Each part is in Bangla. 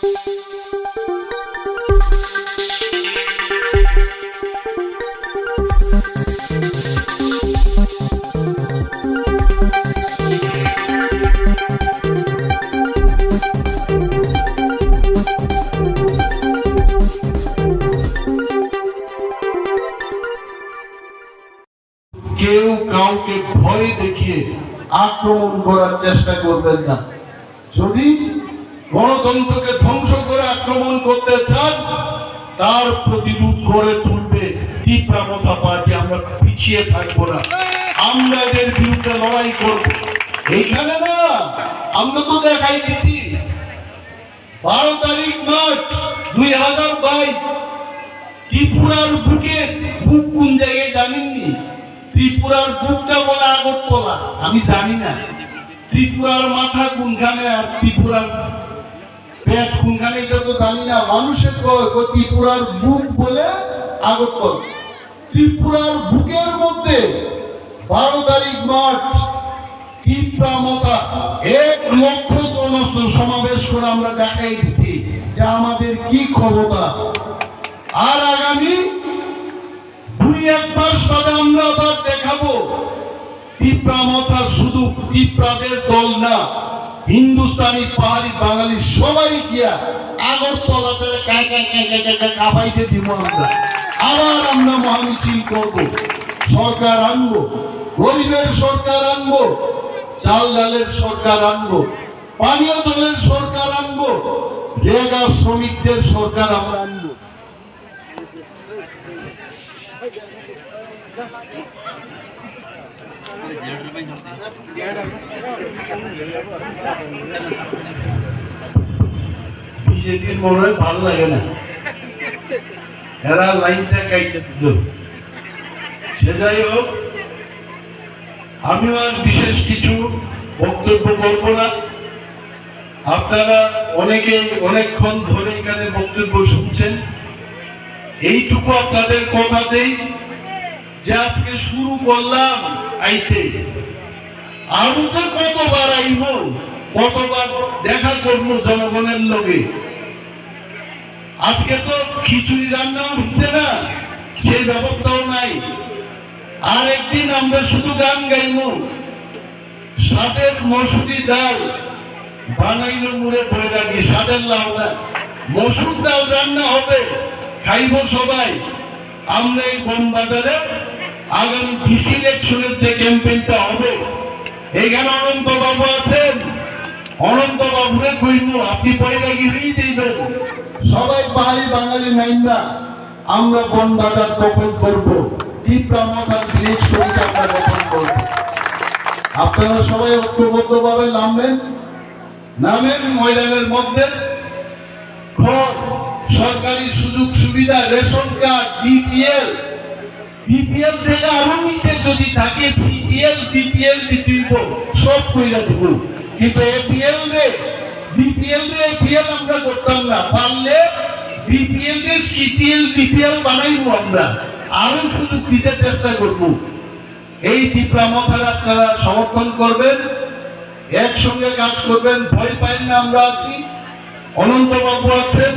কেউ কাউকে ভয় দেখিয়ে আক্রমণ করার চেষ্টা করবেন না। যদি গণতন্ত্রকে ধ্বংস করে আক্রমণ করতে চান, তার প্রতিরোধ করে তুলবে তীব্রমতা পার্টি। আমরা পিছিয়ে থাকবো না, আমরা এদের বিরুদ্ধে লড়াই করব। এইখানে না, আমরা তো দেখাই দিচ্ছি 12 তারিখ মার্চ 2022 ত্রিপুরার বুকে, বুক কোন জায়গায় জানেননি? ত্রিপুরার বুকটা বলে আগরতলা, আমি জানি না ত্রিপুরার মাথা কোনখানে আর ত্রিপুরার পেট কোনখানে, এটা তো জানি না। মানুষের ত্রিপুরার বুক বলে আগরতলা। ত্রিপুরার বুকের মধ্যে 12 তারিখ মার্চ তীব্রমতা 1 লক্ষ জন সমাবেশ করে আমরা দেখাই দিচ্ছি যে আমাদের কি ক্ষমতা। আর আগামী 2-1 মাস বাদে আমরা আবার দেখাবো তীব্রমতা শুধু তীব্রাদের দল না, হিন্দুস্তানি পাহাড়ি বাঙালি সবাই গিয়া আগরতলাতে কাঁপাইতে দিব। আবার আমরা মহামিছিল করব, সরকার আনবো, গরিবের সরকার আনবো, চাল ডালের সরকার আনবো, পানীয় জলের সরকার আনবো, রেগা শ্রমিকদের সরকার আমরা আনবো। বিজেপির মনে হয় ভালো লাগে না, এরা লাইনটা কাইতে দিল। সে যাই হোক, আমিও আর বিশেষ কিছু বক্তব্য করব না। আপনারা অনেকে অনেকক্ষণ ধরে এখানে বক্তব্য শুনছেন। এইটুকু আপনাদের কথা দেই যে আজকে শুরু করলাম আইতে, আরো তো কতবার আইব, কতবার দেখা করবো জনগণের লগে। আজকে তো খিচুড়ি রান্নাও হচ্ছে না, সেই ব্যবস্থাও নাই। আর একদিন আমরা শুধু গান গাইব, স্বাদের মসুরি ডাল বানাইলো মুড়ে পড়ে রাখি, স্বাদের লাউ না, মসুর ডাল রান্না হবে, খাইব সবাই। আমরা এই বনবাজারে আগামী ডিসি ইলেকশনের যে ক্যাম্পেইনটা হবে, এখানে অনন্ত বাবু আছেন, অনন্ত বাবুরে কইব আপনি পয়লা গিরেই দিবেন, সবাই পাহাড়ি বাঙালি নাই না, আমরা বনবাজার দখল করব, তীব্রমতার ব্রিজ করে আমরা দখল করব। আপনারা সবাই ঐক্যবদ্ধভাবে নামবেন, নামের ময়দানের মধ্যে ঘর, সরকারি সুযোগ সুবিধা, রেশন কার্ড, বিপিএল থেকে আরো নিচে যদি থাকে সিপিএল, ডিপিএল দিব, সব কইরা দেব। কিন্তু এপিএল রে, ডিপিএল রে এপিএল আমরা করতাম না, পারলে বিপিএল রে সিপিএল, ডিপিএল বানাইবো, আমরা আরো সুযোগ দিতে চেষ্টা করব। এই তীব্রমতার আপনারা সমর্থন করবেন, একসঙ্গে কাজ করবেন, ভয় পাইন না, আমরা আছি। অনন্ত বাবু আছেন,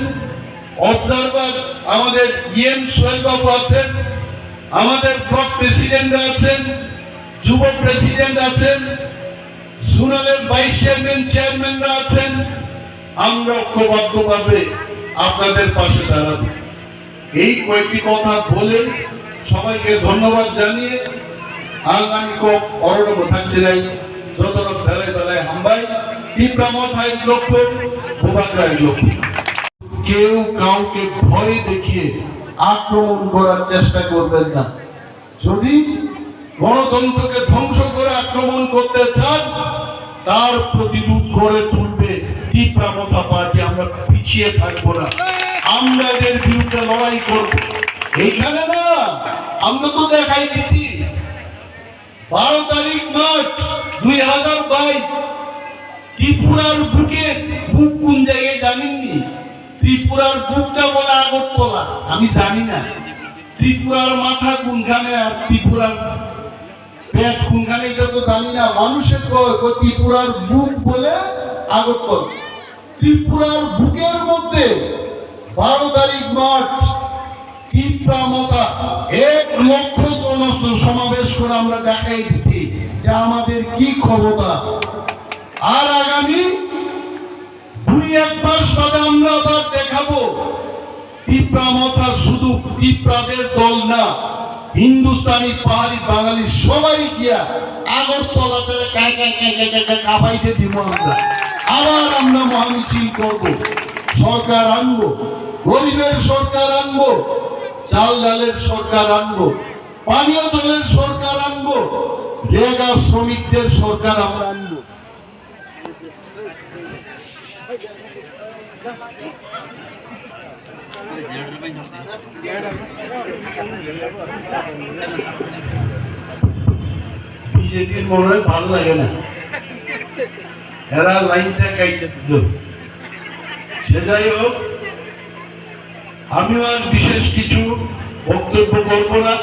অবজারভার আমাদের ইএম সোহেল বাবু আছেন, আমাদের ব্লক প্রেসিডেন্ট আছেন, যুব প্রেসিডেন্ট আছেন, জোনালের ভাইস চেয়ারম্যান, চেয়ারম্যানরা আছেন। আমরা ঐক্যবদ্ধভাবে আপনাদের পাশে দাঁড়াবো। এই কয়েকটি কথা বলে সবাইকে ধন্যবাদ জানিয়ে আগামী অরণ্য থাকছে নাই, যত বেলায় বেলায় হাম্বাই তীব্রমতায় লক্ষ্য, ভূভাগ্রায় লক্ষ্য। কেউ কাউকে ভয় দেখিয়ে আক্রমণ করার চেষ্টা করবেন না। যদি গণতন্ত্রকে ধ্বংস করে আক্রমণ করতে চান, তার প্রতিরোধ করে তুলবে তীব্রমতা পার্টি। আমরা পিছিয়ে থাকবো না, আমরা এদের বিরুদ্ধে লড়াই করব। এইখানে না, আমরা তো দেখাই দিচ্ছি 12 তারিখ মার্চ 2022 ত্রিপুরার বুকে, বুক কোন জায়গায় জানেননি? ত্রিপুরার বুকটা বলে আগরতলা, আমি জানি না ত্রিপুরার মাথা কোনখানে আর ত্রিপুরার পেট কোনখানে, এটা তো জানি না। মানুষের ত্রিপুরার বুক বলে আগরতলা। ত্রিপুরার বুকের মধ্যে 12 তারিখ মার্চ তীব্রামতা 1 লক্ষ জনস্ত সমাবেশ করে আমরা দেখাই দিচ্ছি যে আমাদের কি ক্ষমতা। আর আগামী 2-1 মাস বাদে আমরা আবার দেখাবো তীব্রামতা শুধু তীব্রাদের দল না, হিন্দুস্তানি পাহাড়ি বাঙালি সবাই গিয়া আগরতলাতে কাবাইতে দিব। আমরা আবার আমরা মহামিছিল করবো, সরকার আনবো, গরিবের সরকার আনবো, চাল ডালের সরকার আনবো, পানীয় জলের সরকার আনবো, রেগা শ্রমিকদের সরকার আমরা আনবো। বিজেপির মনে হয় ভালো লাগে না, এরা লাইনটা কাইতে দিল। সে যাই হোক, আমি আর বিশেষ কিছু বক্তব্য করব না।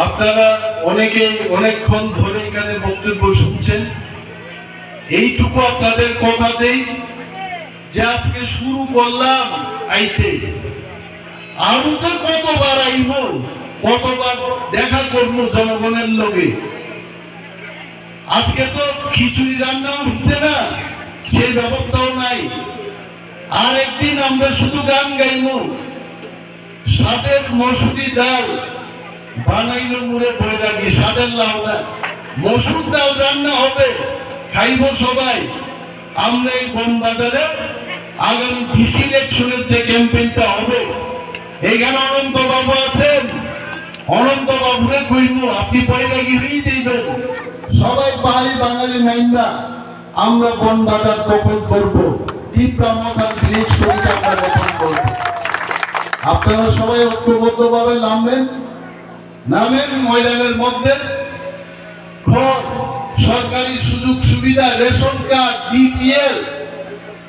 আপনারা অনেকে অনেকক্ষণ ধরে এখানে বক্তব্য শুনছেন। এইটুকু আপনাদের কথা দেই যে আজকে শুরু করলাম আইতে, আরো তো কতবার আইব, কতবার দেখা করবো জনগণের লগে। আজকে তো খিচুড়ি রান্না হচ্ছে না, সেই ব্যবস্থাও নাই। আর একদিন আমরা শুধু গান গাইব, সাদের মসুরি ডাল বানাইলো মুড়ে বয়ে রাখি, সাদের লাউ না, মসুর ডাল রান্না হবে, খাইব সবাই। আমরা এই বনবাজারে আগামী ডিসি ইলেকশনের যে ক্যাম্পেইনটা হবে, এইখানে অনন্ত বাবু আছেন, অনন্ত বাবুরে কইব আপনি বৈরাগী হয়ে দিবেন, সবাই পাহাড়ি বাঙালি নাইন্দা আমরা বনবাজার দখল করব, তীব্রামতার ব্রিজ করিতে আমরা দখল করব। আপনারা সবাই ঐক্যবদ্ধভাবে নামেন ময়দানের মধ্যে। ঘর, সরকারি সুযোগ সুবিধা, রেশন কার্ড,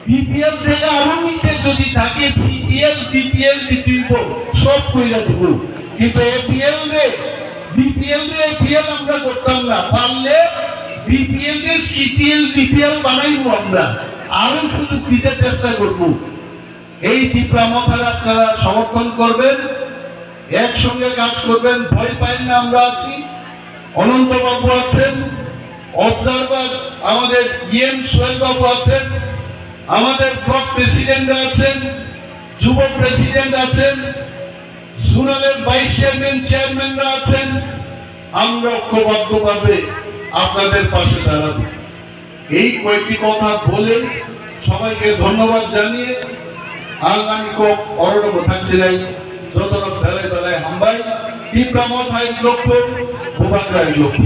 বিপিএল থেকে আরো নিচে যদি থাকে সিপিএল ডিপিএল দিব, সব কইরা দিব। কিন্তু এপিএল রে এপিএল আমরা করতাম না, পারলে বিপিএল রে সিপিএল ডিপিএল বানাইবো, আমরা আরো সুযোগ দিতে চেষ্টা করব। এই তীব্রামতার আপনারা সমর্থন করবেন, একসঙ্গে কাজ করবেন, ভয় পাইন না, আমরা আছি। অনন্ত বাবু আছেন, অবজারভার আমাদের সোহেল বাবু আছেন, আমাদের ব্লক প্রেসিডেন্ট আছেন, যুব প্রেসিডেন্ট আছেন, জোনালের ভাইস চেয়ারম্যানরা আছেন। আমরা ঐক্যবদ্ধভাবে আপনাদের পাশে দাঁড়াবো। এই কয়েকটি কথা বলে সবাইকে ধন্যবাদ জানিয়ে আগামী অরণ্য থাকছে নাই, যত বেলায় হাম্বাই তীব্রামত 1 লক্ষ, ভূপাত্রা 1 লক্ষ।